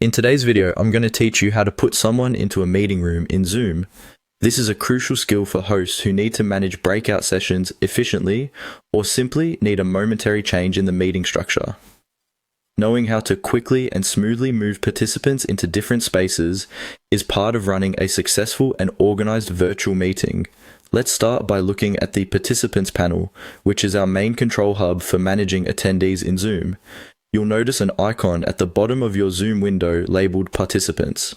In today's video, I'm going to teach you how to put someone into a meeting room in Zoom. This is a crucial skill for hosts who need to manage breakout sessions efficiently or simply need a momentary change in the meeting structure. Knowing how to quickly and smoothly move participants into different spaces is part of running a successful and organized virtual meeting. Let's start by looking at the Participants panel, which is our main control hub for managing attendees in Zoom. You'll notice an icon at the bottom of your Zoom window labeled Participants.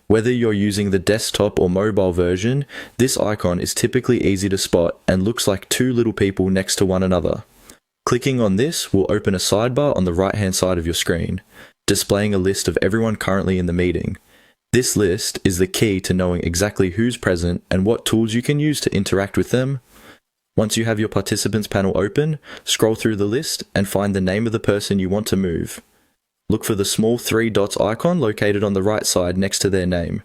Whether you're using the desktop or mobile version, this icon is typically easy to spot and looks like two little people next to one another. Clicking on this will open a sidebar on the right-hand side of your screen, displaying a list of everyone currently in the meeting. This list is the key to knowing exactly who's present and what tools you can use to interact with them. Once you have your Participants panel open, scroll through the list and find the name of the person you want to move. Look for the small 3 dots icon located on the right side next to their name.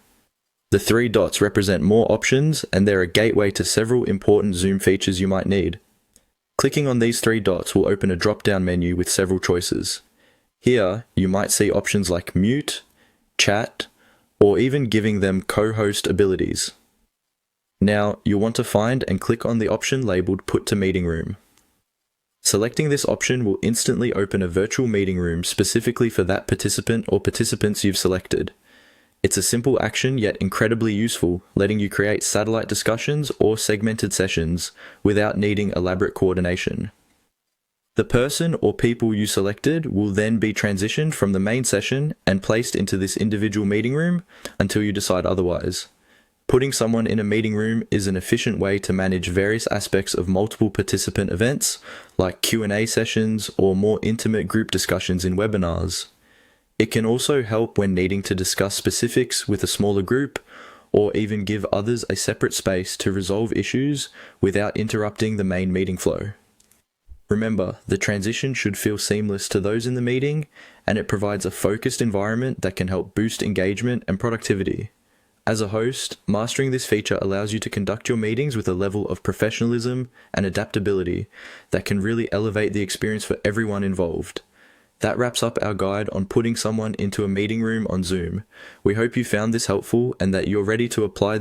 The 3 dots represent more options and they're a gateway to several important Zoom features you might need. Clicking on these 3 dots will open a drop-down menu with several choices. Here, you might see options like mute, chat, or even giving them co-host abilities. Now, you'll want to find and click on the option labeled Put to Meeting Room. Selecting this option will instantly open a virtual meeting room specifically for that participant or participants you've selected. It's a simple action yet incredibly useful, letting you create satellite discussions or segmented sessions without needing elaborate coordination. The person or people you selected will then be transitioned from the main session and placed into this individual meeting room until you decide otherwise. Putting someone in a meeting room is an efficient way to manage various aspects of multiple participant events, like Q&A sessions or more intimate group discussions in webinars. It can also help when needing to discuss specifics with a smaller group, or even give others a separate space to resolve issues without interrupting the main meeting flow. Remember, the transition should feel seamless to those in the meeting, and it provides a focused environment that can help boost engagement and productivity. As a host, mastering this feature allows you to conduct your meetings with a level of professionalism and adaptability that can really elevate the experience for everyone involved. That wraps up our guide on putting someone into a meeting room on Zoom. We hope you found this helpful and that you're ready to apply